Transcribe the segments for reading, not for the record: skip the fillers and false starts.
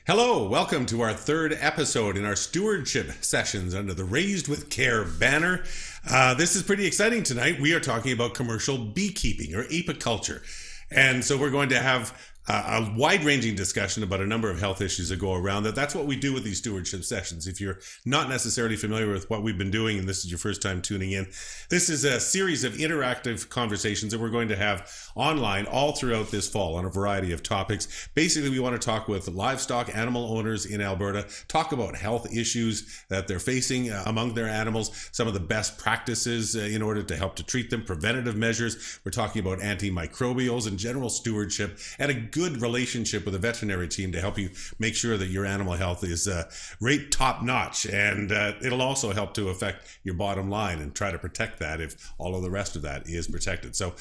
Hello, welcome to our third episode in our stewardship sessions under the Raised with Care banner. This is pretty exciting tonight. We are talking about commercial beekeeping or apiculture. And so we're going to have a wide-ranging discussion about a number of health issues that go around that. That's what we do with these stewardship sessions. If you're not necessarily familiar with what we've been doing, and this is your first time tuning in, this is a series of interactive conversations that we're going to have online all throughout this fall on a variety of topics. Basically, we want to talk with livestock animal owners in Alberta, talk about health issues that they're facing among their animals, some of the best practices in order to help to treat them, preventative measures. We're talking about antimicrobials and general stewardship, and a good relationship with a veterinary team to help you make sure that your animal health is right top notch, and it'll also help to affect your bottom line and try to protect that if all of the rest of that is protected. So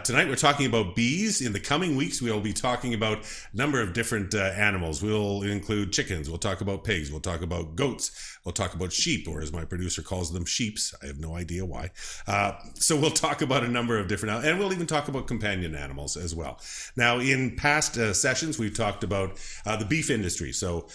tonight we're talking about bees. In the coming weeks we'll be talking about a number of different animals. We'll include chickens, we'll talk about pigs, we'll talk about goats, we'll talk about sheep, or as my producer calls them, sheeps. I have no idea why. So we'll talk about a number of different, and we'll even talk about companion animals as well. Now, in past sessions, we've talked about the beef industry. So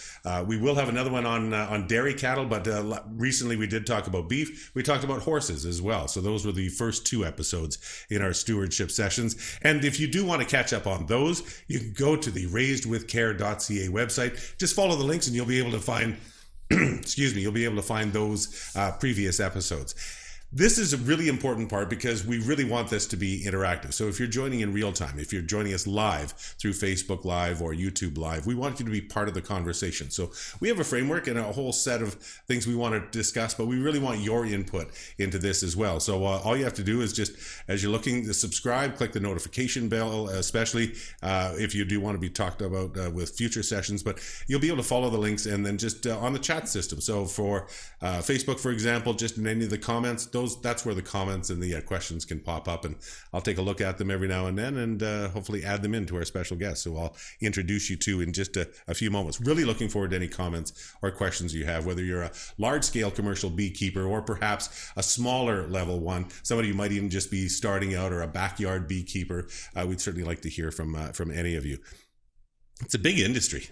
we will have another one on dairy cattle, but recently we did talk about beef. We talked about horses as well. So those were the first two episodes in our stewardship sessions. And if you do want to catch up on those, you can go to the raisedwithcare.ca website. Just follow the links and you'll be able to find you'll be able to find those previous episodes. This is a really important part because we really want this to be interactive. So if you're joining in real time, if you're joining us live through Facebook Live or YouTube Live, we want you to be part of the conversation. So we have a framework and a whole set of things we want to discuss, but we really want your input into this as well. So all you have to do is just, as you're looking to subscribe, click the notification bell, especially if you do want to be talked about with future sessions, but you'll be able to follow the links and then just on the chat system. So for Facebook, for example, just in any of the comments, that's where the comments and the questions can pop up, and I'll take a look at them every now and then and hopefully add them into our special guests, so I'll introduce you to in just a few moments. Really looking forward to any comments or questions you have, whether you're a large-scale commercial beekeeper or perhaps a smaller level one, somebody who might even just be starting out, or a backyard beekeeper. We'd certainly like to hear from any of you. It's a big industry.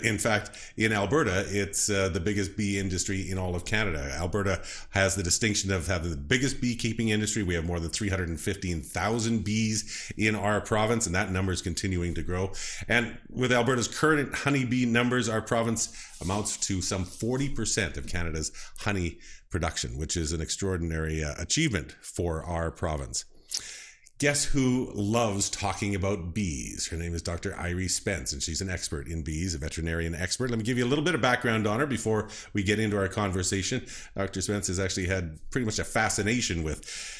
In fact, in Alberta, it's the biggest bee industry in all of Canada. Alberta has the distinction of having the biggest beekeeping industry. We have more than 315,000 bees in our province, and that number is continuing to grow. And with Alberta's current honeybee numbers, our province amounts to some 40% of Canada's honey production, which is an extraordinary achievement for our province. Guess who loves talking about bees? Her name is Dr. Irie Spence, and she's an expert in bees, a veterinarian expert. Let me give you a little bit of background on her before we get into our conversation. Dr. Spence has actually had pretty much a fascination with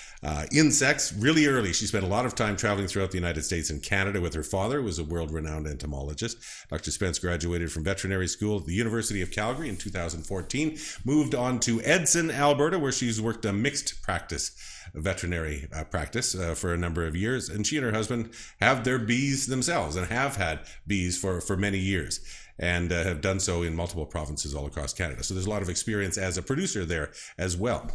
insects really early. She spent a lot of time traveling throughout the United States and Canada with her father, who was a world-renowned entomologist. Dr. Spence graduated from veterinary school at the University of Calgary in 2014, moved on to Edson, Alberta, where she's worked a mixed practice veterinary practice for a number of years, and she and her husband have their bees themselves and have had bees for many years, and have done so in multiple provinces all across Canada. So there's a lot of experience as a producer there as well.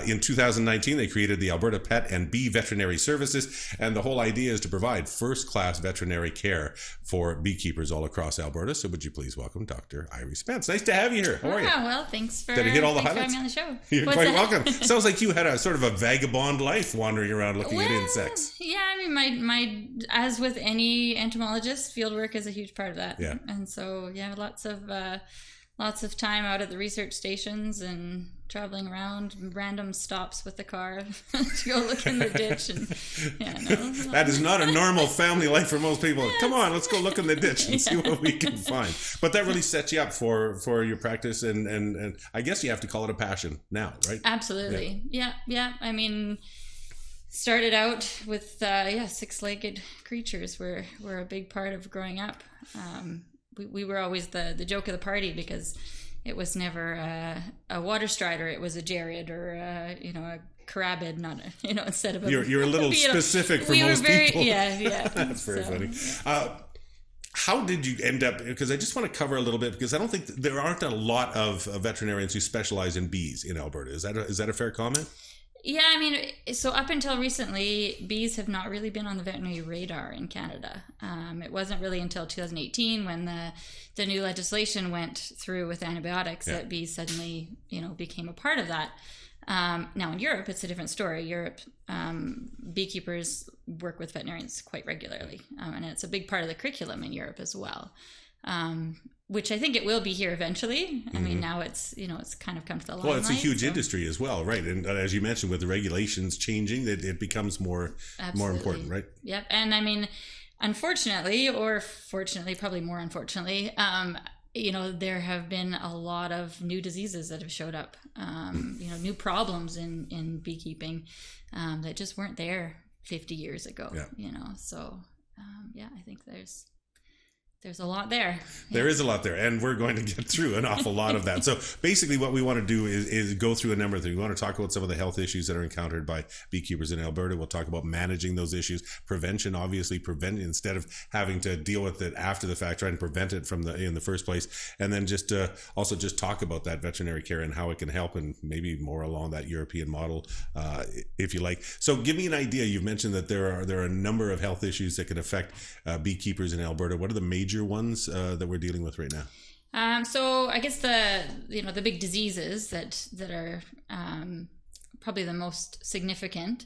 In 2019, they created the Alberta Pet and Bee Veterinary Services, and the whole idea is to provide first-class veterinary care for beekeepers all across Alberta. So would you please welcome Dr. Irie Spence. Nice to have you here. How are you? Well, thanks for Did I hit all the highlights? having me on the show. You're quite welcome. Sounds like you had a sort of a vagabond life wandering around looking at insects. Yeah, I mean, my as with any entomologist, field work is a huge part of that. Yeah. And so, yeah, lots of time out at the research stations and traveling around, random stops with the car to go look in the ditch. And that is not a normal family life for most people. Come on, let's go look in the ditch and see what we can find. But that really sets you up for your practice, and I guess you have to call it a passion now, right? Absolutely. Yeah. I mean, started out with six-legged creatures were a big part of growing up. We were always the joke of the party because it was never a water strider. It was a jared or a carabid, not instead of a. You're a little specific for most people. Yeah. That's very funny. Yeah. How did you end up? Because I just want to cover a little bit, because I don't think there aren't a lot of veterinarians who specialize in bees in Alberta. Is that a fair comment? Yeah, I mean, so up until recently, bees have not really been on the veterinary radar in Canada. It wasn't really until 2018 when the new legislation went through with antibiotics that bees suddenly, became a part of that. Now in Europe, it's a different story. Europe, beekeepers work with veterinarians quite regularly, and it's a big part of the curriculum in Europe as well. Which I think it will be here eventually. I mean, now it's kind of come to the limelight. Well, it's a huge industry as well, right? And as you mentioned, with the regulations changing, it becomes more important, right? Yep. And I mean, unfortunately, or fortunately, probably more unfortunately, there have been a lot of new diseases that have showed up, new problems in beekeeping that just weren't there 50 years ago, So, I think there's a lot there. There is a lot there, and we're going to get through an awful lot of that. So basically what we want to do is go through a number of things. We want to talk about some of the health issues that are encountered by beekeepers in Alberta. We'll talk about managing those issues, prevention, obviously instead of having to deal with it after the fact, try and prevent it in the first place. And then just also just talk about that veterinary care and how it can help, and maybe more along that European model, if you like. So give me an idea. You've mentioned that there are a number of health issues that can affect beekeepers in Alberta. What are the major ones that we're dealing with right now? So I guess the big diseases that are probably the most significant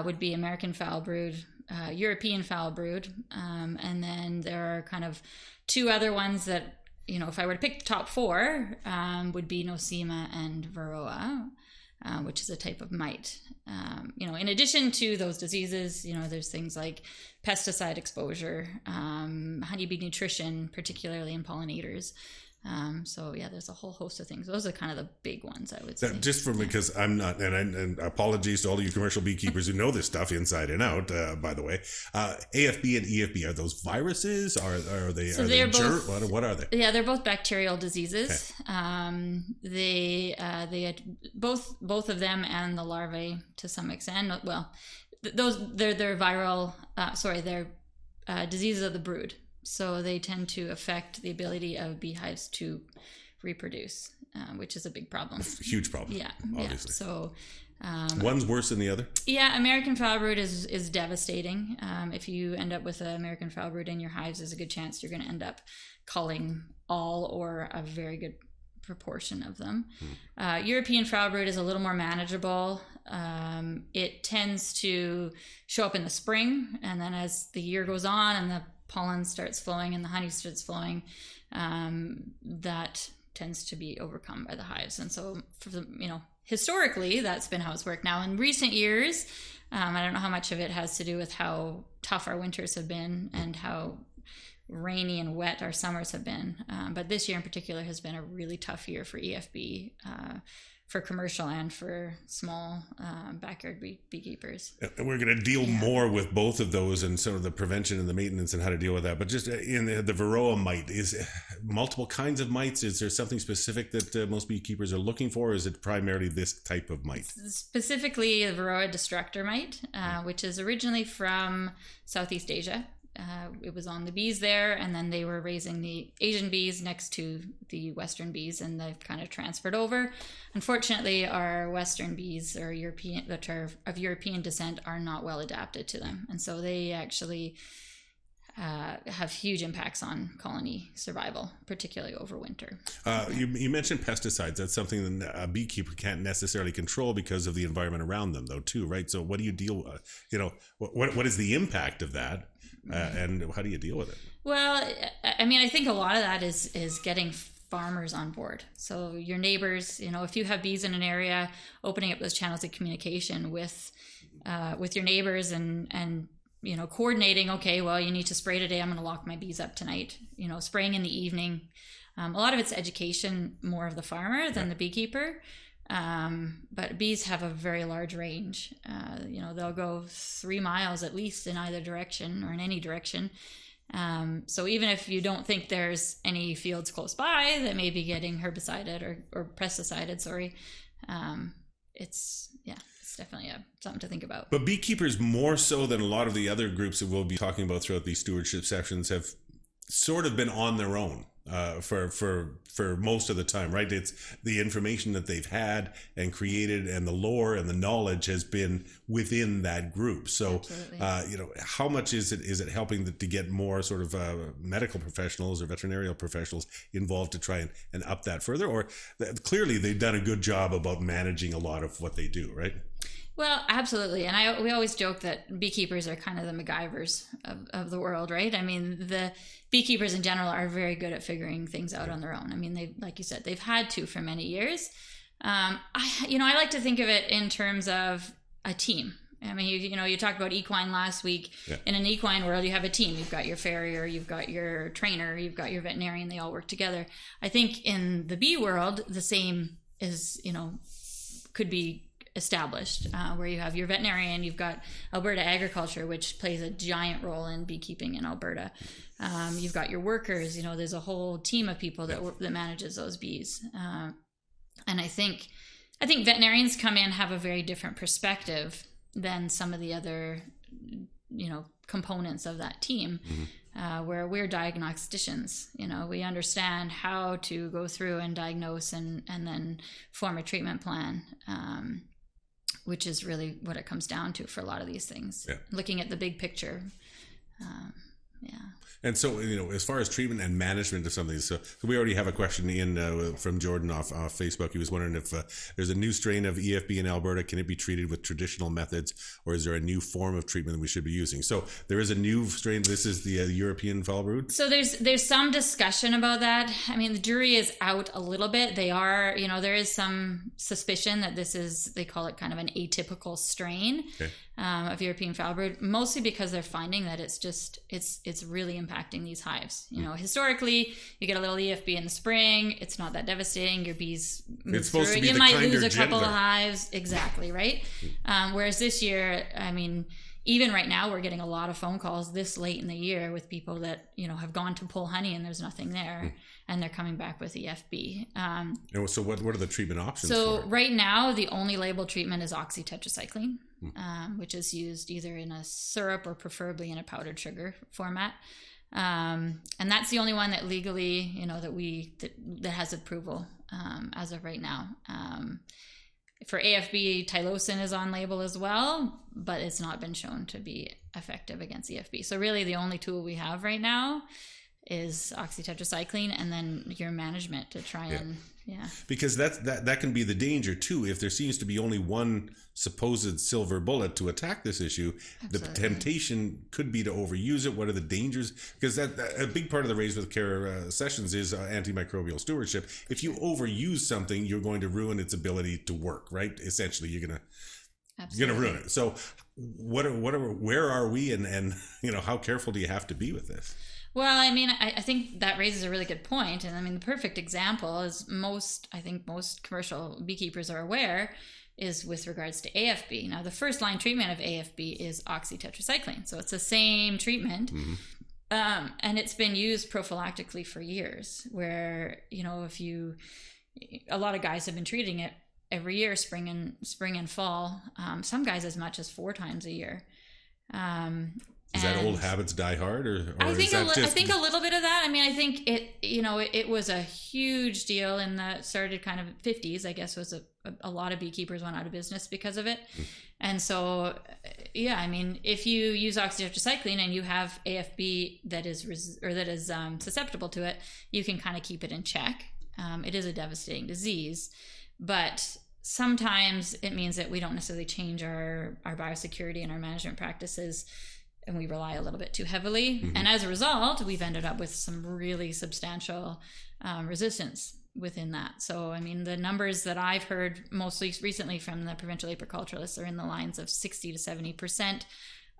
would be American foul brood, European foul brood, and then there are kind of two other ones that, if I were to pick the top four, would be Nosema and Varroa, which is a type of mite. In addition to those diseases, there's things like pesticide exposure, honeybee nutrition, particularly in pollinators. There's a whole host of things. Those are kind of the big ones, I would say. Just because I'm not, and apologies to all of you commercial beekeepers who know this stuff inside and out, by the way. AFB and EFB, are those viruses? Are they? So they're both. What are they? Yeah, they're both bacterial diseases. Okay. They both of them and the larvae to some extent. Well, they're viral. They're diseases of the brood. So they tend to affect the ability of beehives to reproduce, which is a big problem. Huge problem. Yeah, obviously. Yeah. So one's worse than the other. Yeah, American foul brood is devastating. If you end up with an American foul brood in your hives, there's a good chance you're going to end up culling all or a very good proportion of them. European foul brood is a little more manageable. It tends to show up in the spring, and then as the year goes on and the pollen starts flowing and the honey starts flowing, that tends to be overcome by the hives. And so, historically, that's been how it's worked. Now, in recent years, I don't know how much of it has to do with how tough our winters have been and how rainy and wet our summers have been. But this year in particular has been a really tough year for EFB, for commercial and for small backyard beekeepers. And we're going to deal more with both of those and sort of the prevention and the maintenance and how to deal with that. But just in the Varroa mite, is multiple kinds of mites? Is there something specific that most beekeepers are looking for, or is it primarily this type of mite? Specifically the Varroa destructor mite, which is originally from Southeast Asia. It was on the bees there, and then they were raising the Asian bees next to the Western bees, and they've kind of transferred over. Unfortunately, our Western bees or European that are of European descent are not well adapted to them, and so they actually have huge impacts on colony survival, particularly over winter. You mentioned pesticides. That's something that a beekeeper can't necessarily control because of the environment around them, though, too, right? So what do you deal with? What is the impact of that? And how do you deal with it? Well, I mean, I think a lot of that is getting farmers on board. So your neighbors, if you have bees in an area, opening up those channels of communication with your neighbors and coordinating. Okay, well, you need to spray today. I'm going to lock my bees up tonight. Spraying in the evening. A lot of it's education, more of the farmer than the beekeeper. But bees have a very large range. They'll go 3 miles at least in either direction or in any direction. So even if you don't think there's any fields close by that may be getting herbicided or pesticided, it's definitely something to think about. But beekeepers, more so than a lot of the other groups that we'll be talking about throughout these stewardship sessions, have sort of been on their own. for most of the time, right? It's the information that they've had and created, and the lore and the knowledge has been within that group. So, how much is it helping to get more sort of medical professionals or veterinarian professionals involved to try and up that further? Or clearly they've done a good job about managing a lot of what they do, right? Well, absolutely. And we always joke that beekeepers are kind of the MacGyvers of the world, right? I mean, the beekeepers in general are very good at figuring things out on their own. I mean, they, like you said, they've had to for many years. I like to think of it in terms of a team. I mean, you talked about equine last week. Yeah. In an equine world, you have a team. You've got your farrier, you've got your trainer, you've got your veterinarian. They all work together. I think in the bee world, the same is, could be established, where you have your veterinarian, you've got Alberta agriculture, which plays a giant role in beekeeping in Alberta. You've got your workers, there's a whole team of people that manages those bees. And I think veterinarians come in, have a very different perspective than some of the other, components of that team, where we're diagnosticians. We understand how to go through and diagnose and then form a treatment plan, which is really what it comes down to for a lot of these things. Yeah. Looking at the big picture. And so, as far as treatment and management of some of these, so we already have a question in from Jordan off Facebook. He was wondering if there's a new strain of EFB in Alberta. Can it be treated with traditional methods, or is there a new form of treatment that we should be using? So there is a new strain. This is the European foul brood. So there's some discussion about that. I mean, the jury is out a little bit. They are, there is some suspicion that this is, they call it kind of an atypical strain. Okay. Of European foul brood, mostly because they're finding that it's really impacting these hives. Historically, you get a little EFB in the spring, it's not that devastating. Your bees move through it. You might lose a couple of hives, exactly, right? Whereas this year, I mean, even right now, we're getting a lot of phone calls this late in the year with people that have gone to pull honey and there's nothing there, and they're coming back with EFB. And so, what are the treatment options? So right now, the only labeled treatment is oxytetracycline. Which is used either in a syrup or preferably in a powdered sugar format. And that's the only one that legally, that has approval as of right now. For AFB, Tylosin is on label as well, but it's not been shown to be effective against EFB. So really the only tool we have right now is oxytetracycline, and then your management to try and because that can be the danger too. If there seems to be only one supposed silver bullet to attack this issue, Absolutely. The temptation could be to overuse it. What are the dangers? Because that a big part of the Raised with Care sessions is antimicrobial stewardship. If you overuse something, you're going to ruin its ability to work. Right? Essentially, you're gonna ruin it. So, where are we, and how careful do you have to be with this? Well, I mean, I think that raises a really good point. And I mean, the perfect example is most commercial beekeepers are aware is with regards to AFB. Now, the first line treatment of AFB is oxytetracycline. So it's the same treatment. Mm-hmm. And it's been used prophylactically for years, where, a lot of guys have been treating it every year, spring and fall. Some guys as much as 4 times a year. Is that old habits die hard, or I think I think a little bit of that. I mean, I think it was a huge deal in the started kind of 50s. I guess was a lot of beekeepers went out of business because of it, and so I mean, if you use oxytetracycline and you have AFB that is susceptible to it, you can kind of keep it in check. It is a devastating disease, but sometimes it means that we don't necessarily change our biosecurity and our management practices, and we rely a little bit too heavily. Mm-hmm. And as a result, we've ended up with some really substantial resistance within that. So, I mean, the numbers that I've heard mostly recently from the provincial apiculturalists are in the lines of 60 to 70%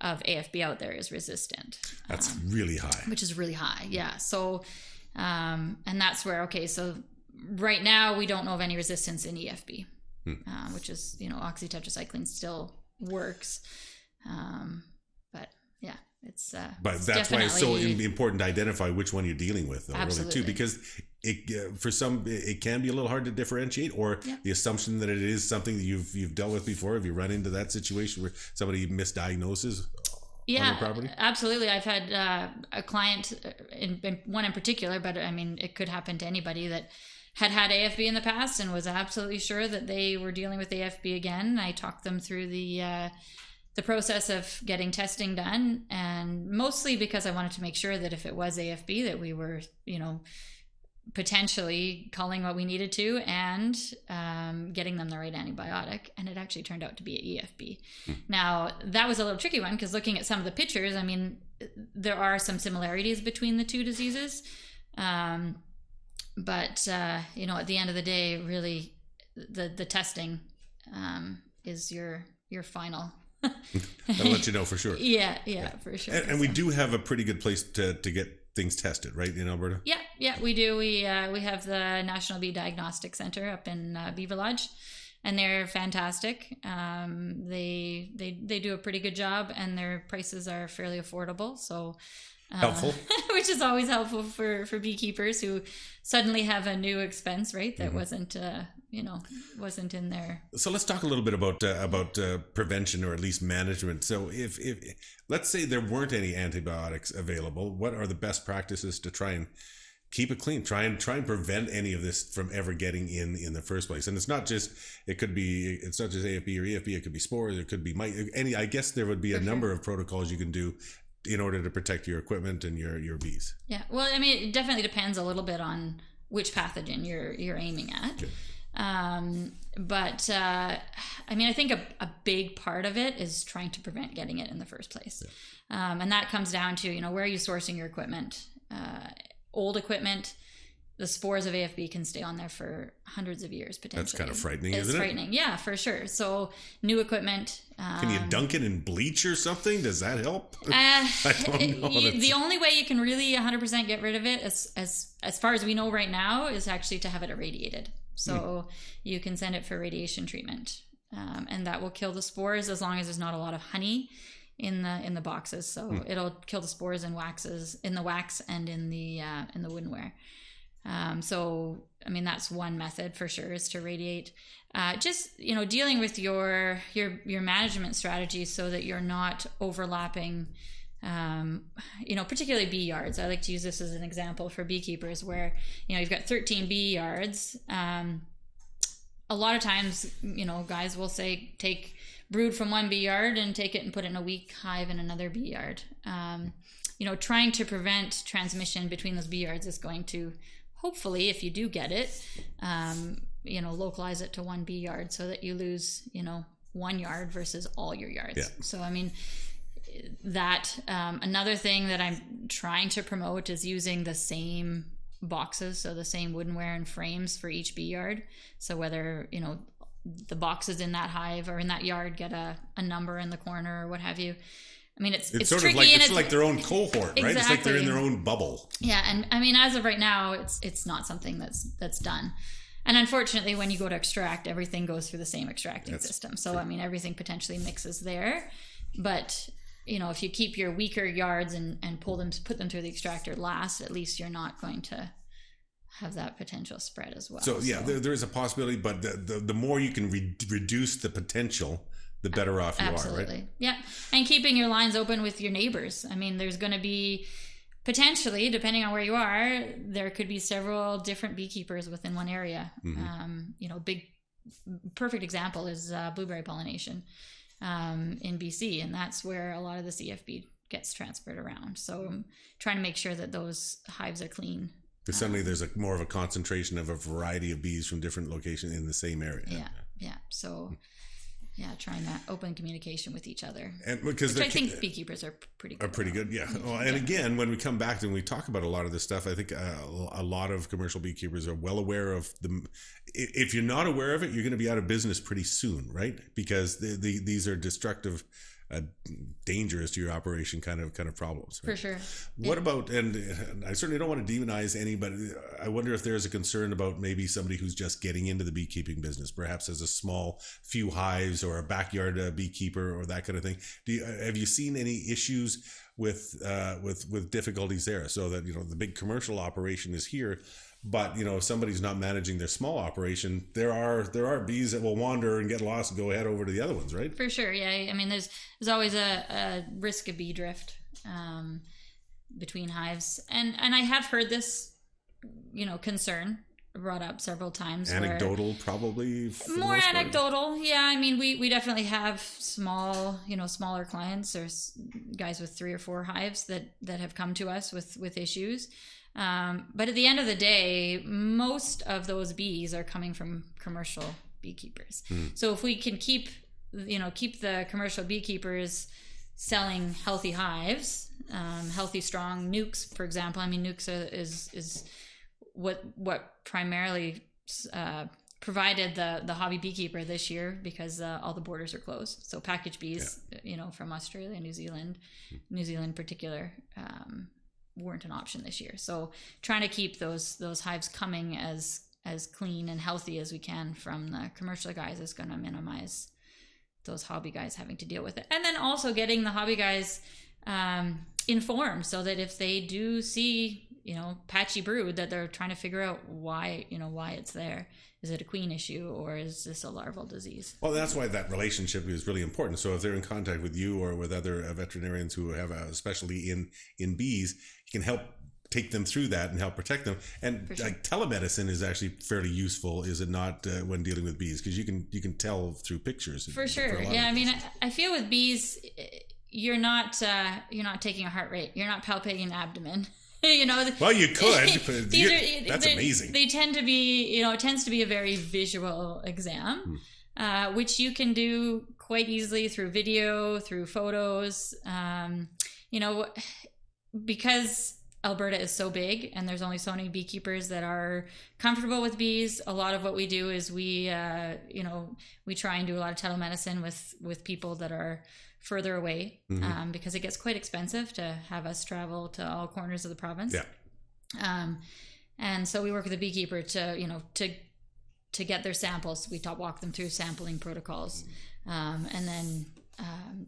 of AFB out there is resistant. That's really high. Which is really high, yeah. So, and that's where, so right now we don't know of any resistance in EFB, which is, oxytetracycline still works. But yeah, it's but that's why it's so important to identify which one you're dealing with, though, Absolutely. Really, too, because it for some it can be a little hard to differentiate, or the assumption that it is something that you've dealt with before. If you run into that situation where somebody misdiagnoses, on your property? Absolutely. I've had a client, one in particular, but I mean, it could happen to anybody that had AFB in the past and was absolutely sure that they were dealing with AFB again. I talked them through the process of getting testing done, and mostly because I wanted to make sure that if it was AFB, that we were, potentially calling what we needed to and getting them the right antibiotic. And it actually turned out to be EFB. Now, that was a little tricky one because looking at some of the pictures, I mean, there are some similarities between the two diseases. But at the end of the day, really, the testing is your final. I'll let you know for sure. Yeah, for sure. And we do have a pretty good place to get things tested, right, in Alberta? Yeah, we do. We have the National Bee Diagnostic Center up in Beaver Lodge, and they're fantastic. They do a pretty good job, and their prices are fairly affordable. So. Helpful. Which is always helpful for beekeepers who suddenly have a new expense, right? That wasn't in there. So let's talk a little bit about prevention, or at least management. So if let's say there weren't any antibiotics available, what are the best practices to try and keep it clean? Try and prevent any of this from ever getting in the first place. And it's not just AFB or EFB. It could be spores. It could be I guess there would be a number of protocols you can do in order to protect your equipment and your bees. Yeah, well, I mean, it definitely depends a little bit on which pathogen you're aiming at. Okay. But I mean, I think a big part of it is trying to prevent getting it in the first place. Yeah. And that comes down to, where are you sourcing your equipment? Old equipment, the spores of AFB can stay on there for hundreds of years, potentially. That's kind of frightening, isn't it? It's frightening, yeah, for sure. So new equipment. Can you dunk it in bleach or something? Does that help? I don't know. The only way you can really 100% get rid of it, as far as we know right now, is actually to have it irradiated. So you can send it for radiation treatment, and that will kill the spores as long as there's not a lot of honey in the boxes. So it'll kill the spores and waxes in the wax and in the woodenware. So, I mean, that's one method for sure, is to radiate. Just, dealing with your management strategy so that you're not overlapping, particularly bee yards. I like to use this as an example for beekeepers where, you've got 13 bee yards. A lot of times, guys will say, take brood from one bee yard and take it and put it in a weak hive in another bee yard. Trying to prevent transmission between those bee yards is going to, hopefully, if you do get it, localize it to one bee yard so that you lose, 1 yard versus all your yards. Yeah. So, I mean, that another thing that I'm trying to promote is using the same boxes, so the same woodenware and frames for each bee yard. So whether, the boxes in that hive or in that yard get a number in the corner or what have you. I mean, it's sort tricky, of like, and it's like their own cohort, right? Exactly. It's like they're in their own bubble. Yeah, and I mean, as of right now, it's not something that's done. And unfortunately, when you go to extract, everything goes through the same extracting system. So, I mean, everything potentially mixes there. But, if you keep your weaker yards and put them through the extractor last, at least you're not going to have that potential spread as well. So, yeah, there is a possibility, but the more you can reduce the potential, the better off you are, right? Yeah. And keeping your lines open with your neighbors. I mean, there's going to be potentially, depending on where you are, there could be several different beekeepers within one area. Big perfect example is blueberry pollination in BC, and that's where a lot of the CFB gets transferred around. So trying to make sure that those hives are clean. Because suddenly there's more of a concentration of a variety of bees from different locations in the same area. Yeah. So, trying that open communication with each other. And because I think beekeepers are pretty good. Yeah. Well, and again, when we come back and we talk about a lot of this stuff, I think a lot of commercial beekeepers are well aware of them. If you're not aware of it, you're going to be out of business pretty soon, right? Because these are destructive, dangerous to your operation kind of problems, right? For sure. What about, and I certainly don't want to demonize anybody, I wonder if there's a concern about maybe somebody who's just getting into the beekeeping business, perhaps as a small few hives or a backyard beekeeper or that kind of thing. Have you seen any issues with difficulties there. So that, the big commercial operation is here, but if somebody's not managing their small operation, there are bees that will wander and get lost and go head over to the other ones, right? For sure, yeah. I mean, there's always a risk of bee drift between hives, and I have heard this, concern brought up several times. Anecdotal, probably. More anecdotal, yeah. I mean, we definitely have smaller clients or guys with 3 or 4 hives that have come to us with issues. But at the end of the day, most of those bees are coming from commercial beekeepers. So if we can keep the commercial beekeepers selling healthy hives, healthy, strong nukes, for example. I mean, nukes is what primarily provided the hobby beekeeper this year, because all the borders are closed. So package bees, from Australia, New Zealand in particular, weren't an option this year. So trying to keep those hives coming as clean and healthy as we can from the commercial guys is going to minimize those hobby guys having to deal with it. And then also getting the hobby guys informed, so that if they do see patchy brood, that they're trying to figure out why it's there. Is it a queen issue, or is this a larval disease? Well, that's why that relationship is really important. So if they're in contact with you or with other veterinarians who have a specialty in bees, you can help take them through that and help protect them. And sure, telemedicine is actually fairly useful, is it not, when dealing with bees? Because you can tell through pictures. For sure, yeah. I mean, I feel with bees, you're not taking a heart rate, you're not palpating an abdomen. Well, you could. That's amazing. They tend to be, it tends to be a very visual exam, which you can do quite easily through video, through photos. Because Alberta is so big and there's only so many beekeepers that are comfortable with bees. A lot of what we do is we try and do a lot of telemedicine with people that are further away, because it gets quite expensive to have us travel to all corners of the province. Yeah. And so we work with a beekeeper to get their samples. We walk them through sampling protocols, and then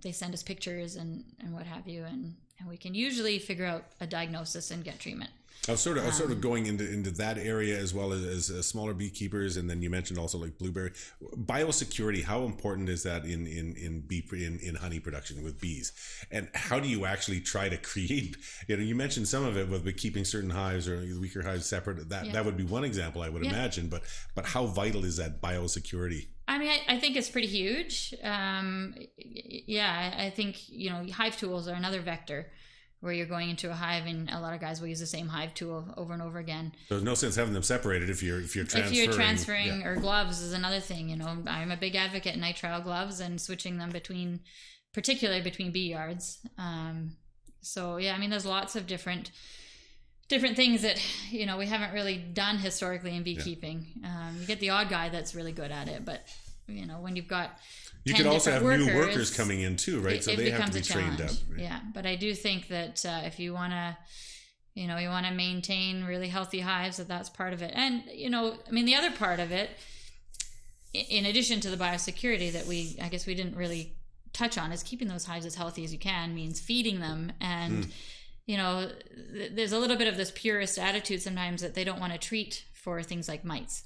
they send us pictures and what have you, and we can usually figure out a diagnosis and get treatment. I was sort of going into that area, as well as smaller beekeepers, and then you mentioned also like blueberry biosecurity. How important is that in honey production with bees, and how do you actually try to create? You mentioned some of it with keeping certain hives or weaker hives separate. That would be one example, I would imagine. But how vital is that biosecurity? I mean, I think it's pretty huge. I think hive tools are another vector, where you're going into a hive, and a lot of guys will use the same hive tool over and over again. So there's no sense having them separated if you're transferring. If you're transferring, or gloves is another thing. I'm a big advocate in nitrile gloves and switching them particularly between bee yards. There's lots of different things that we haven't really done historically in beekeeping. You get the odd guy that's really good at it, but when you've got you could also have new workers coming in too, right? So they have to be trained up. Right? Yeah, but I do think that if you want to, you want to maintain really healthy hives, that's part of it. And the other part of it, in addition to the biosecurity that we didn't really touch on, is keeping those hives as healthy as you can. Means feeding them, and there's a little bit of this purist attitude sometimes that they don't want to treat for things like mites.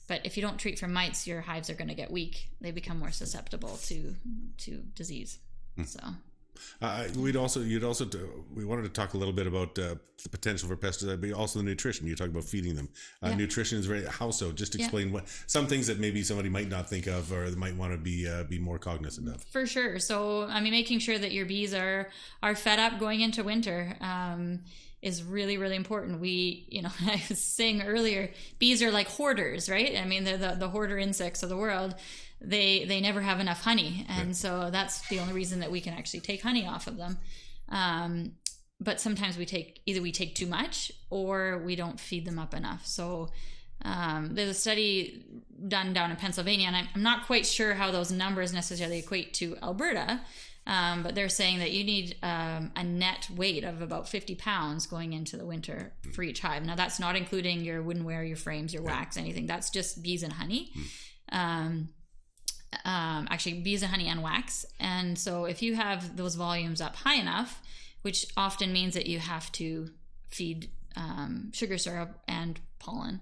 But if you don't treat for mites, your hives are going to get weak. They become more susceptible to disease. So, we wanted to talk a little bit about the potential for pesticides, but also the nutrition. You talk about feeding them. Nutrition is how so? Just explain what some things that maybe somebody might not think of, or they might want to be more cognizant of. For sure. So, making sure that your bees are fed up going into winter. Is really, really important. I was saying earlier, bees are like hoarders, right? I mean, they're the hoarder insects of the world. They never have enough honey. And so that's the only reason that we can actually take honey off of them. But sometimes we take too much, or we don't feed them up enough. So there's a study done down in Pennsylvania, and I'm not quite sure how those numbers necessarily equate to Alberta. But they're saying that you need a net weight of about 50 pounds going into the winter for each hive. Now, that's not including your woodenware, your frames, your wax, anything. That's just bees and honey. Actually, bees and honey and wax. And so if you have those volumes up high enough, which often means that you have to feed sugar syrup and pollen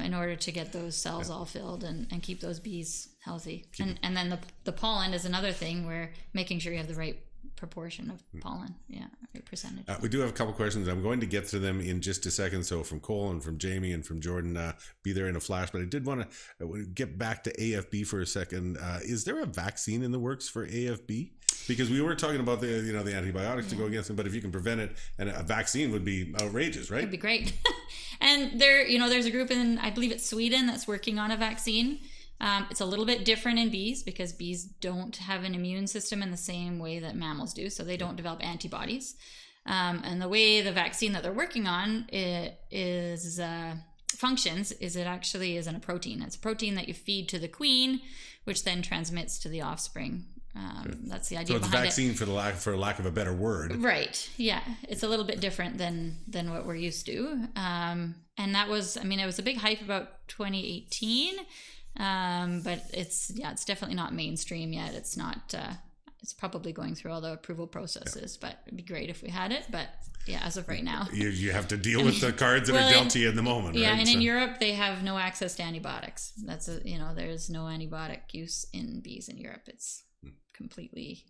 in order to get those cells all filled and keep those bees healthy. And then the pollen is another thing, where making sure you have the right proportion of pollen, right percentage. We do have a couple questions. I'm going to get to them in just a second. So from Cole and from Jamie and from Jordan, be there in a flash. But I did want to get back to AFB for a second. Is there a vaccine in the works for AFB? Because we were talking about the antibiotics to go against them, but if you can prevent it, and a vaccine would be outrageous, right? It'd be great. And there's a group in, I believe it's Sweden, that's working on a vaccine. It's a little bit different in bees, because bees don't have an immune system in the same way that mammals do, so they don't develop antibodies. And the way the vaccine that they're working on functions is it actually isn't a protein. It's a protein that you feed to the queen, which then transmits to the offspring. That's the idea. So it's behind vaccine it. for lack of a better word. Right. Yeah. It's a little bit different than what we're used to. And that was, it was a big hype about 2018. But it's definitely not mainstream yet. It's not, it's probably going through all the approval processes, but it'd be great if we had it. But as of right now, you have to deal with the cards that are dealt to you in the moment. Yeah. Right? And in Europe, they have no access to antibiotics. There's no antibiotic use in bees in Europe. It's completely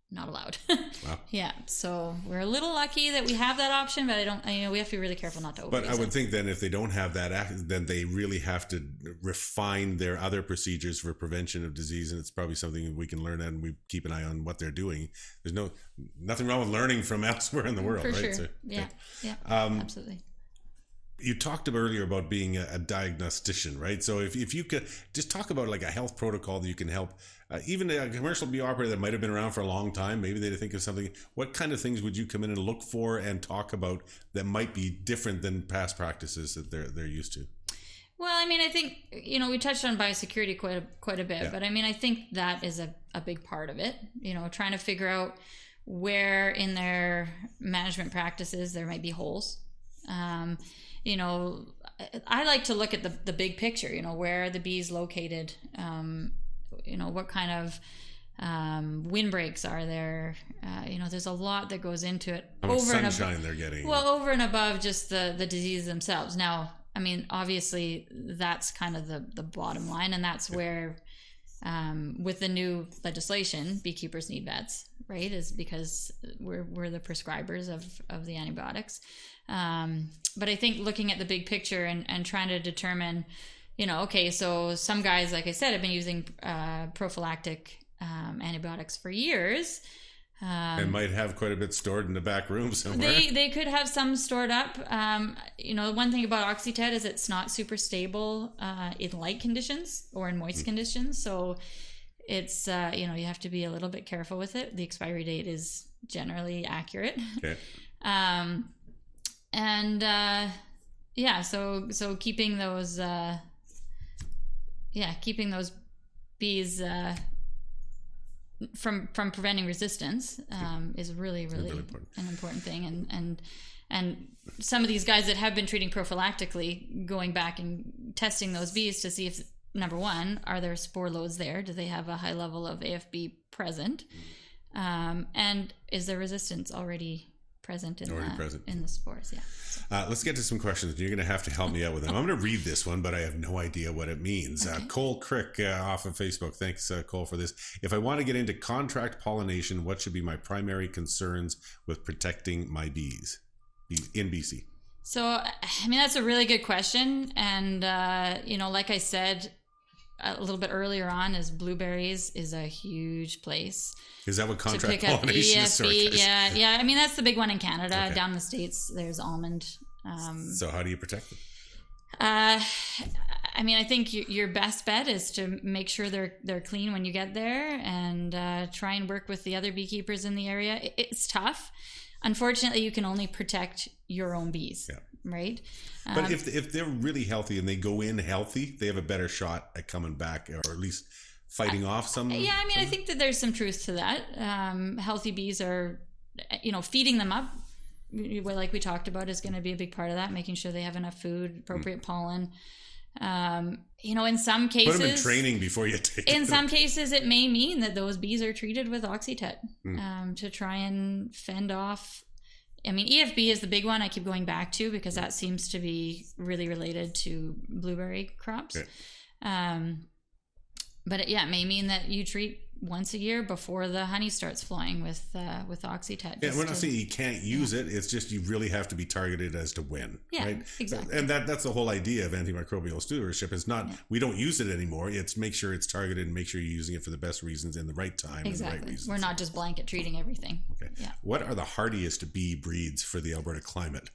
not allowed. Wow. Yeah, so we're a little lucky that we have that option, but we have to be really careful not to overuse it. But I would think then if they don't have that, then they really have to refine their other procedures for prevention of disease, and it's probably something we can learn, and we keep an eye on what they're doing. There's nothing wrong with learning from elsewhere in the world, for right? Sure. So, yeah, absolutely. You talked earlier about being a diagnostician, right? So if you could just talk about like a health protocol that you can help, even a commercial bee operator that might have been around for a long time, maybe they think of something. What kind of things would you come in and look for and talk about that might be different than past practices that they're used to? Well, I think, we touched on biosecurity quite a bit, but I think that is a big part of it, trying to figure out where in their management practices there might be holes. I like to look at the big picture, where are the bees located, what kind of windbreaks are there, there's a lot that goes into it. How much sunshine they're getting. Well, over and above just the disease themselves. Now, obviously that's kind of the bottom line, and that's where with the new legislation, beekeepers need vets, right? Is because we're the prescribers of the antibiotics. But I think looking at the big picture and trying to determine, okay, so some guys, like I said, have been using prophylactic antibiotics for years. And might have quite a bit stored in the back room somewhere. They could have some stored up. The one thing about Oxytet is it's not super stable in light conditions or in moist conditions. So it's, you have to be a little bit careful with it. The expiry date is generally accurate. Okay. So keeping those, keeping those bees from preventing resistance is really important. An important thing. And some of these guys that have been treating prophylactically, going back and testing those bees to see if, number one, are there spore loads there? Do they have a high level of AFB present? And is there resistance already present in the spores? Yeah. Let's get to some questions. You're going to have to help me out with them. I'm going to read this one, but I have no idea what it means. Okay. Cole Crick off of Facebook. Thanks, Cole, for this. If I want to get into contract pollination, what should be my primary concerns with protecting my bees in BC? So, that's a really good question. And, like I said a little bit earlier on, is blueberries is a huge place. Is that what contract pollination is? Yeah. That's the big one in Canada. Okay. Down in the States, there's almond. So how do you protect them? I think your best bet is to make sure they're clean when you get there, and try and work with the other beekeepers in the area. It's tough. Unfortunately, you can only protect your own bees. Yeah. Right. But if they're really healthy and they go in healthy, they have a better shot at coming back, or at least fighting off some. Yeah, I think that there's some truth to that. Healthy bees are, feeding them up, like we talked about, is going to be a big part of that. Making sure they have enough food, appropriate pollen, In some cases, put them in training before you take in some cases, it may mean that those bees are treated with Oxytet to try and fend off. I mean, EFB is the big one I keep going back to because that seems to be really related to blueberry crops. Okay. But it may mean that you treat once a year before the honey starts flowing with Oxytet. Yeah, we're not saying you can't use it. It's just you really have to be targeted as to when. Yeah, right? exactly. And that's the whole idea of antimicrobial stewardship. It's not we don't use it anymore. It's make sure it's targeted and make sure you're using it for the best reasons in the right time. Exactly. And the right reasons. We're not just blanket treating everything. Okay. Yeah. What are the hardiest bee breeds for the Alberta climate?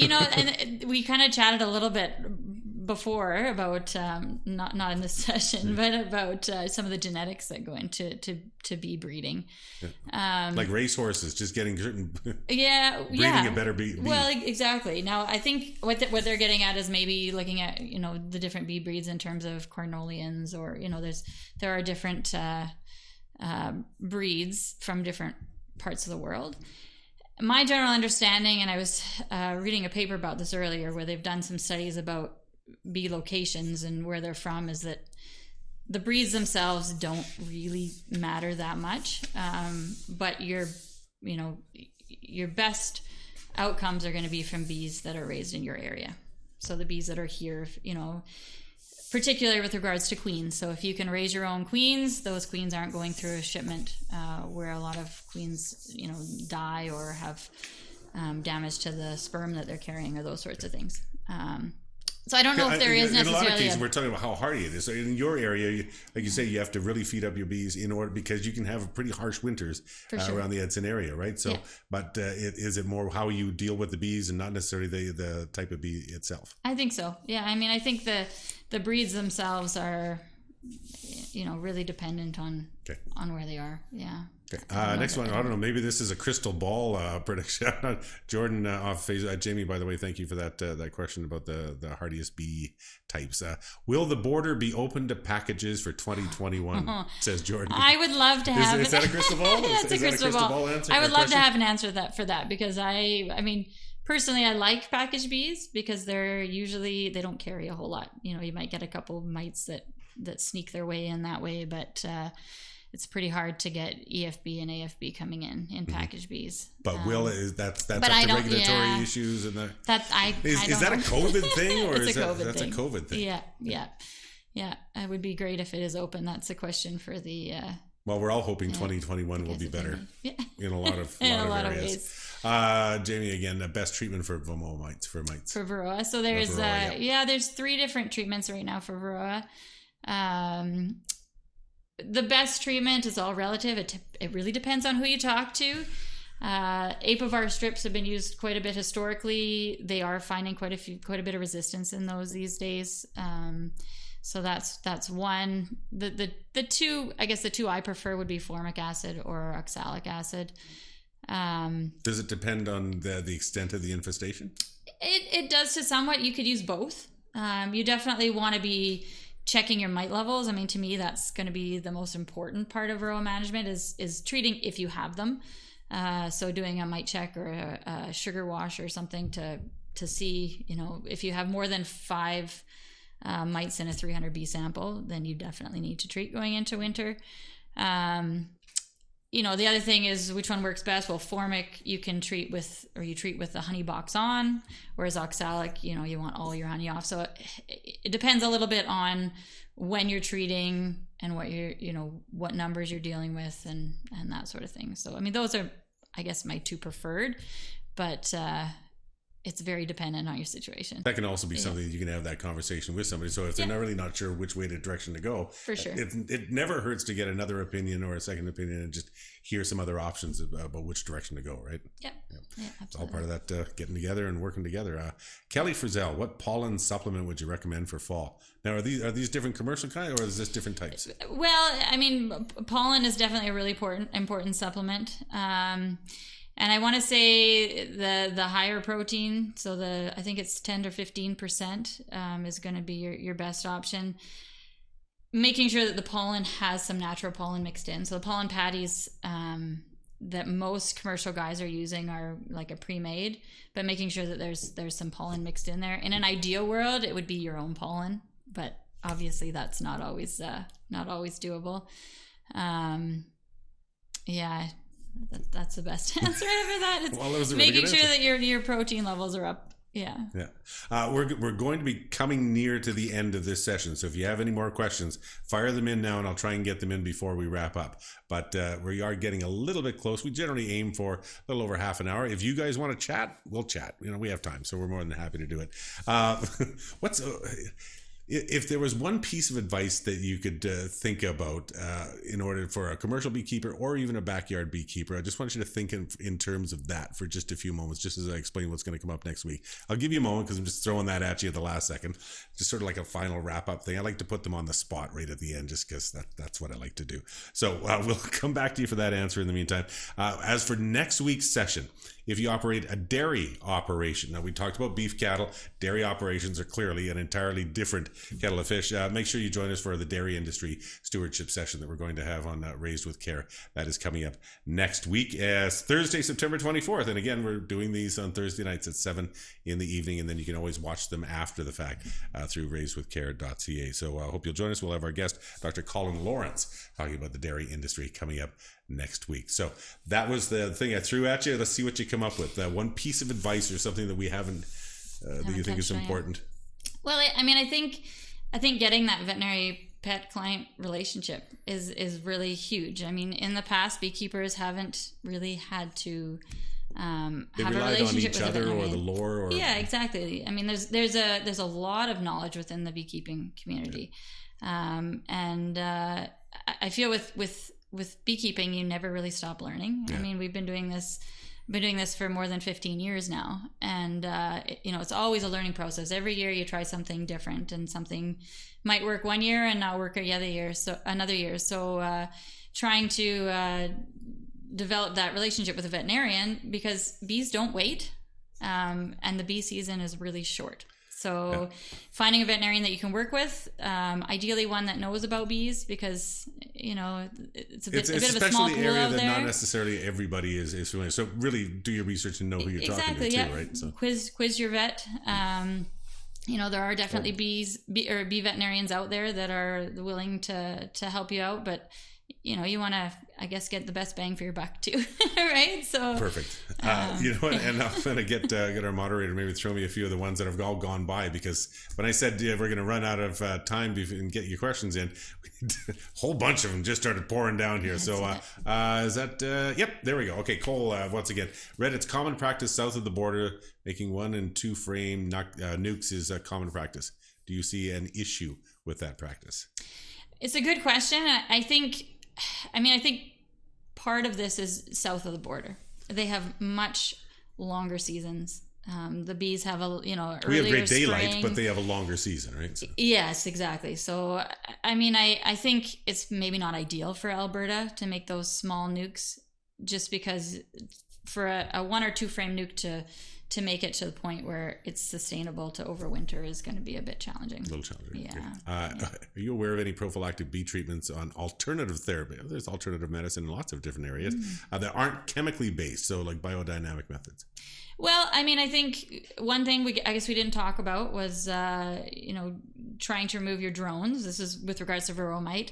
And we kind of chatted a little bit before about not in this session, but about some of the genetics that go into bee breeding. Yeah. Like racehorses, just getting certain breeding a better bee. Well, exactly. Now, I think what they're getting at is maybe looking at the different bee breeds in terms of Cornolians, or there are different breeds from different parts of the world. My general understanding, and I was reading a paper about this earlier where they've done some studies about bee locations and where they're from, is that the breeds themselves don't really matter that much. But your best outcomes are going to be from bees that are raised in your area. So the bees that are here, particularly with regards to queens. So if you can raise your own queens, those queens aren't going through a shipment where a lot of queens, die or have damage to the sperm that they're carrying or those sorts of things. So I don't know if there is necessarily. In a lot of cases, we're talking about how hardy it is. So in your area, like you say, you have to really feed up your bees in order, because you can have pretty harsh winters around the Edson area, right? So, but is it more how you deal with the bees and not necessarily the type of bee itself? I think so. Yeah, I mean, I think the breeds themselves are, really dependent on where they are. Yeah. Okay. Next one. I don't know. Maybe this is a crystal ball prediction. Jordan off Facebook. Jamie, by the way, thank you for that question about the hardiest bee types. Will the border be open to packages for 2021? Says Jordan. I would love to have. Is that a crystal ball? That's a crystal ball answer. I would love to have an answer for that because I mean, personally, I like package bees because they don't carry a whole lot. You might get a couple of mites that sneak their way in that way, but it's pretty hard to get EFB and AFB coming in package bees. But that's up to regulatory issues and is that a COVID thing or is that's a COVID thing? Yeah. It would be great if it is open. That's a question for the. Well, we're all hoping 2021 will be better in a lot of areas. Jamie, again, the best treatment for Varroa mites for Varroa. So there's there's 3 different treatments right now for Varroa. The best treatment is all relative. It really depends on who you talk to. Apivar strips have been used quite a bit historically. They are finding quite a bit of resistance in those these days. So that's one. The two I prefer would be formic acid or oxalic acid. Does it depend on the extent of the infestation? It does to somewhat. You could use both. You definitely want to be checking your mite levels. I mean, to me, that's going to be the most important part of Varroa management is treating if you have them. So doing a mite check or a sugar wash or something to see, if you have more than 5 mites in a 300 bee sample, then you definitely need to treat going into winter. The other thing is which one works best. Well, formic you treat with the honey box on, whereas oxalic, you want all your honey off. So it depends a little bit on when you're treating and what numbers you're dealing with and that sort of thing. So, I mean, those are, I guess, my 2 preferred, but it's very dependent on your situation. That can also be something that you can have that conversation with somebody. So if they're not really not sure which direction to go, for sure, it never hurts to get another opinion or a second opinion and just hear some other options about which direction to go. Right? Yeah, absolutely. It's all part of that getting together and working together. Kelly Frizzell, what pollen supplement would you recommend for fall? Now, are these different commercial kind or is this different types? Well, I mean, pollen is definitely a really important supplement. And I want to say the higher protein, so I think it's 10 or 15% is going to be your best option. Making sure that the pollen has some natural pollen mixed in. So the pollen patties that most commercial guys are using are like a pre-made, but making sure that there's some pollen mixed in there. In an ideal world, it would be your own pollen, but obviously that's not always doable. That's the best answer for that. It's making sure that your protein levels are up. Yeah. We're going to be coming near to the end of this session. So if you have any more questions, fire them in now and I'll try and get them in before we wrap up. But we are getting a little bit close. We generally aim for a little over half an hour. If you guys want to chat, we'll chat. We have time, so we're more than happy to do it. If there was one piece of advice that you could think about in order for a commercial beekeeper or even a backyard beekeeper, I just want you to think in terms of that for just a few moments, just as I explain what's going to come up next week. I'll give you a moment because I'm just throwing that at you at the last second. Just sort of like a final wrap-up thing. I like to put them on the spot right at the end just because that's what I like to do. So we'll come back to you for that answer in the meantime. As for next week's session, if you operate a dairy operation, now we talked about beef cattle, dairy operations are clearly an entirely different kettle of fish. Make sure you join us for the dairy industry stewardship session that we're going to have on Raised with Care. That is coming up next week as Thursday, September 24th. And again, we're doing these on Thursday nights at 7 in the evening, and then you can always watch them after the fact through raisedwithcare.ca. So I hope you'll join us. We'll have our guest, Dr. Colin Lawrence, talking about the dairy industry coming up next week. So that was the thing I threw at you. Let's see what you come up with. One piece of advice or something that we haven't that you think is important. Well, I think getting that veterinary pet client relationship is really huge. I mean, in the past, beekeepers haven't really had to have a relationship on each other or the lore. Or... Yeah, exactly. I mean, there's a lot of knowledge within the beekeeping community, and I feel with beekeeping, you never really stop learning. Yeah. I mean, we've been doing this for more than 15 years now, and it's always a learning process. Every year you try something different, and something might work one year and not work another year. So trying to develop that relationship with a veterinarian, because bees don't wait, and the bee season is really short. So finding a veterinarian that you can work with, ideally one that knows about bees, because it's a bit of a small pool area out that there. Not necessarily everybody is familiar. So really do your research and know who you're talking to, too, right? So quiz your vet. There are definitely bee veterinarians out there that are willing to help you out, but you want to, I guess, get the best bang for your buck too, right? So perfect. And I'm going to get our moderator maybe throw me a few of the ones that have all gone by, because when I said we're going to run out of time and get your questions in, a whole bunch of them just started pouring down here. So is that yep, there we go. Okay, Cole, once again, read it's common practice south of the border, making 1 and 2 frame nukes is a common practice. Do you see an issue with that practice? It's a good question. I think part of this is south of the border. They have much longer seasons. The bees have we have great daylight, spring. But they have a longer season, right? So. Yes, exactly. So, I think it's maybe not ideal for Alberta to make those small nukes, just because for a 1 or 2 frame nuke to make it to the point where it's sustainable to overwinter is going to be a bit challenging. A little challenging. Yeah. Are you aware of any prophylactic bee treatments on alternative therapy? There's alternative medicine in lots of different areas that aren't chemically based, so like biodynamic methods. Well, I think one thing I guess we didn't talk about was, trying to remove your drones. This is with regards to varroa mite.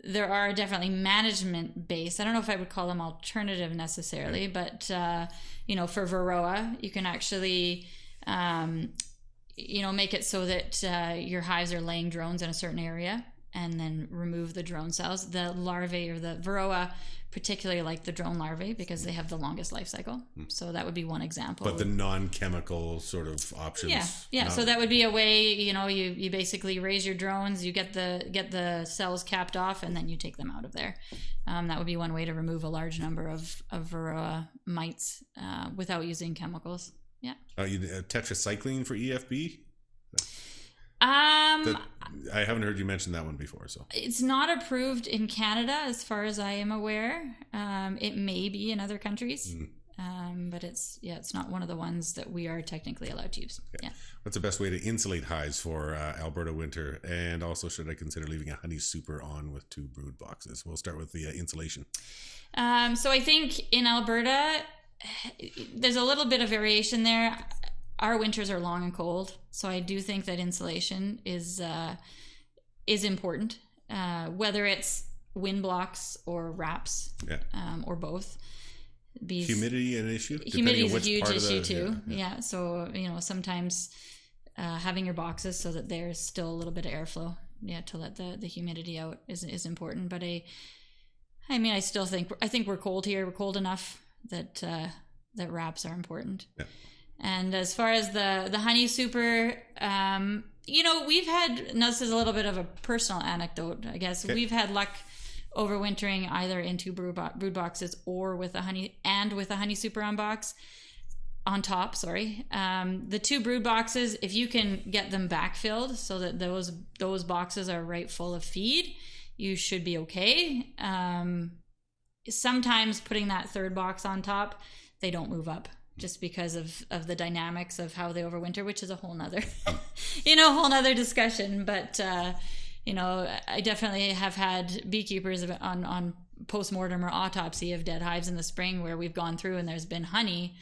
There are definitely management based. I don't know if I would call them alternative necessarily, but for varroa, you can actually make it so that your hives are laying drones in a certain area, and then remove the drone cells. The larvae, or the varroa particularly like the drone larvae because they have the longest life cycle. So that would be one example. But the non-chemical sort of options. Yeah. So that would be a way, you basically raise your drones, you get the cells capped off, and then you take them out of there. That would be one way to remove a large number of varroa mites without using chemicals. Yeah. Tetracycline for EFB? I haven't heard you mention that one before. So it's not approved in Canada as far as I am aware. It may be in other countries. but it's not one of the ones that we are technically allowed to use. Okay. Yeah. What's the best way to insulate hives for Alberta winter? And also, should I consider leaving a honey super on with 2 brood boxes? We'll start with the insulation. So I think in Alberta, there's a little bit of variation there. Our winters are long and cold, so I do think that insulation is important, whether it's wind blocks or wraps, or both. Humidity an issue? Humidity is a huge issue too. Yeah. So sometimes having your boxes so that there's still a little bit of airflow, to let the humidity out is important. But I still think we're cold here. We're cold enough that wraps are important. Yeah. And as far as the honey super, we've had, now this is a little bit of a personal anecdote, I guess. Okay. We've had luck overwintering either in 2 brood boxes or with a honey super on top. The 2 brood boxes, if you can get them backfilled so that those boxes are right full of feed, you should be okay. Sometimes putting that 3rd box on top, they don't move up, just because of the dynamics of how they overwinter, which is a whole nother, whole nother discussion. But, I definitely have had beekeepers on postmortem or autopsy of dead hives in the spring where we've gone through and there's been honey,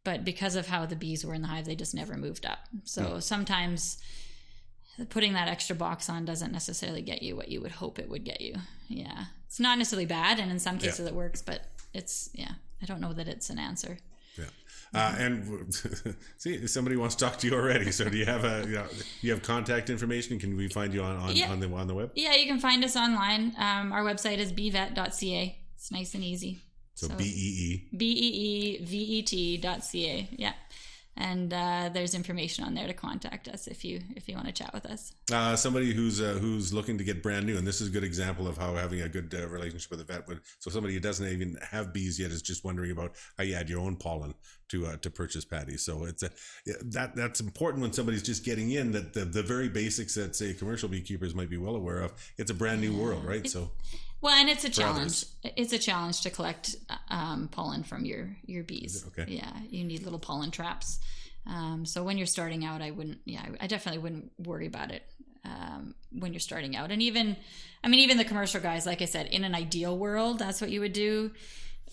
but because of how the bees were in the hive, they just never moved up. So sometimes putting that extra box on doesn't necessarily get you what you would hope it would get you. Yeah. It's not necessarily bad. And in some cases it works, but I don't know that it's an answer. Yeah. And see, somebody wants to talk to you already. So do you have you have contact information? Can we find you on the web? Yeah, you can find us online. Our website is beevet.ca. It's nice and easy. So BEEVET.ca. Yeah. And there's information on there to contact us if you want to chat with us. Somebody who's looking to get brand new, and this is a good example of how having a good relationship with a vet would. So somebody who doesn't even have bees yet is just wondering about how you add your own pollen to purchase patties. So it's that's important when somebody's just getting in, that the very basics that, say, commercial beekeepers might be well aware of. It's a brand new world, right? Well, and it's a challenge. It's a challenge to collect pollen from your bees. Okay. Yeah, you need little pollen traps. So when you're starting out, I definitely wouldn't worry about it when you're starting out. And even the commercial guys, like I said, in an ideal world, that's what you would do.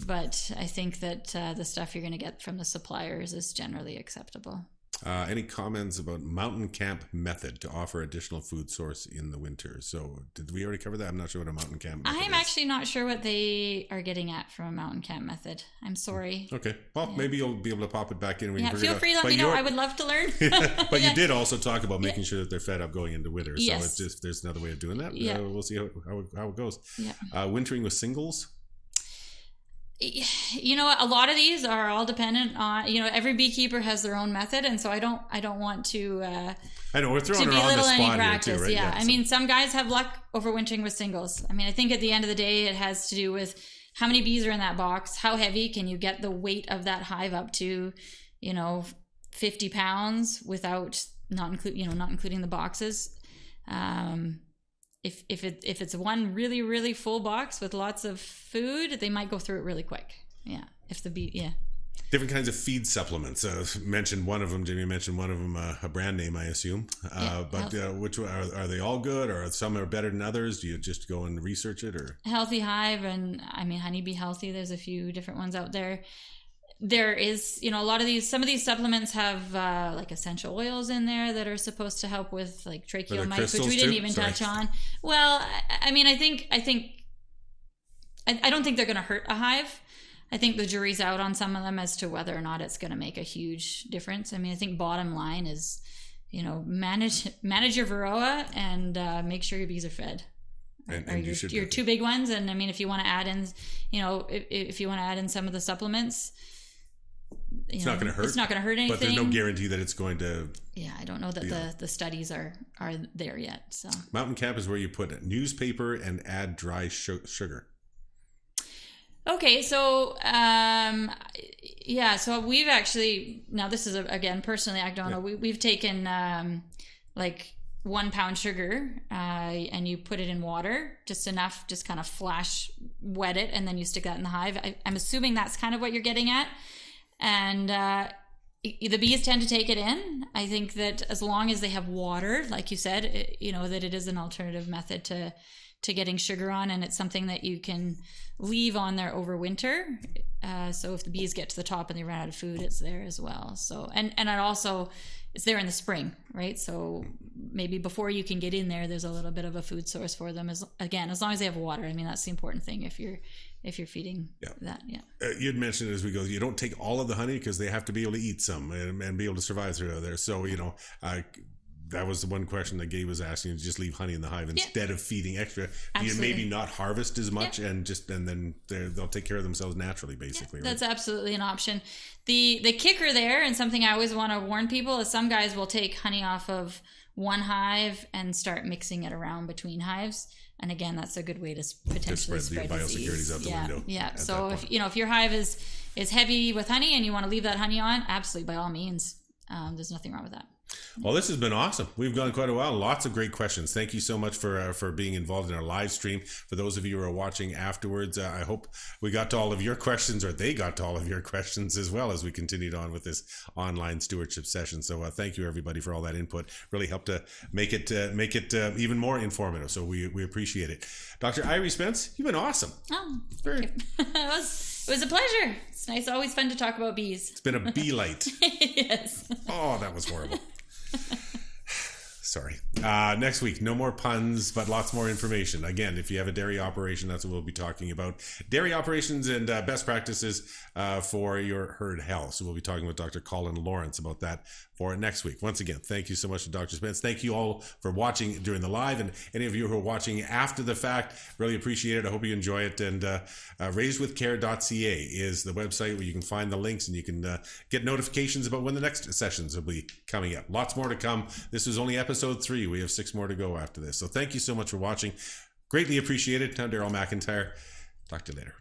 But I think that the stuff you're going to get from the suppliers is generally acceptable. Any comments about mountain camp method to offer additional food source in the winter? So did we already cover that? I'm not sure what a mountain camp method I'm actually not sure what they are getting at from a mountain camp method. I'm sorry. Okay. Well, maybe you'll be able to pop it back in when you feel free to let me know. I would love to learn. But you did also talk about making sure that they're fed up going into winter. So it's just, there's another way of doing that. We'll see how it goes. Yeah. Wintering with singles? A lot of these are all dependent on, every beekeeper has their own method. And so I don't want to, I know we're throwing her on the spot practice. Here too, right? Yeah. Some guys have luck overwintering with singles. I think at the end of the day, it has to do with how many bees are in that box, how heavy can you get the weight of that hive up to, 50 pounds without not including the boxes. If it's one really, really full box with lots of food, they might go through it really quick. Yeah. Different kinds of feed supplements. Mentioned one of them. Jamie mentioned one of them, a brand name, I assume. But which are they all good, or some are better than others? Do you just go and research it, or Healthy Hive and Honeybee Healthy? There's a few different ones out there. There is, a lot of some of these supplements have like essential oils in there that are supposed to help with like tracheomites, which we didn't even touch on. Well, I don't think they're going to hurt a hive. I think the jury's out on some of them as to whether or not it's going to make a huge difference. I think bottom line is, manage your varroa and make sure your bees are fed. And your 2 big ones. And if you want to add in, if you want to add in some of the supplements, it's not going to hurt. It's not going to hurt anything. But there's no guarantee that it's going to. Yeah, I don't know that the studies are there yet. So mountain camp is where you put newspaper and add dry sugar. Okay, so so we've actually, now this is again personally, I don't know. We've taken like 1 pound sugar and you put it in water, just enough, just kind of flash wet it, and then you stick that in the hive. I'm assuming that's kind of what you're getting at. And the bees tend to take it in. I think that as long as they have water, like you said, that it is an alternative method to getting sugar on, and it's something that you can leave on there over winter. So if the bees get to the top and they run out of food, it's there as well. So and it also, it's there in the spring, right? So maybe before you can get in there, there's a little bit of a food source for them. As long as they have water. I mean, that's the important thing if you're feeding that. Yeah. You'd mentioned as we go, you don't take all of the honey because they have to be able to eat some and be able to survive through there. So, that was the one question that Gabe was asking, to just leave honey in the hive instead of feeding extra. Absolutely. You maybe not harvest as much and then they'll take care of themselves naturally, basically. That's absolutely an option. The kicker there, and something I always want to warn people, is some guys will take honey off of one hive and start mixing it around between hives. And again, that's a good way to potentially spread the biosecurity's out the window. Yeah. So if your hive is heavy with honey and you want to leave that honey on, absolutely, by all means, there's nothing wrong with that. Well, this has been awesome. We've gone quite a while. Lots of great questions. Thank you so much for being involved in our live stream. For those of you who are watching afterwards, I hope we got to all of your questions, or they got to all of your questions as well, as we continued on with this online stewardship session. So thank you, everybody, for all that input. Really helped to make it even more informative. So we appreciate it. Dr. Irie Spence, you've been awesome. Oh, it was a pleasure. It's nice. Always fun to talk about bees. It's been a bee light. Yes. Oh, that was horrible. Sorry. Next week, no more puns, but lots more information. Again, if you have a dairy operation, that's what we'll be talking about. Dairy operations and best practices for your herd health. So we'll be talking with Dr. Colin Lawrence about that for next week. Once again, thank you so much to Dr. Spence. Thank you all for watching during the live, and any of you who are watching after the fact, really appreciate it. I hope you enjoy it. And raisedwithcare.ca is the website where you can find the links, and you can get notifications about when the next sessions will be coming up. Lots more to come. This was only episode 3. We have 6 more to go after this. So thank you so much for watching. Greatly appreciated. I'm Daryl McIntyre. Talk to you later.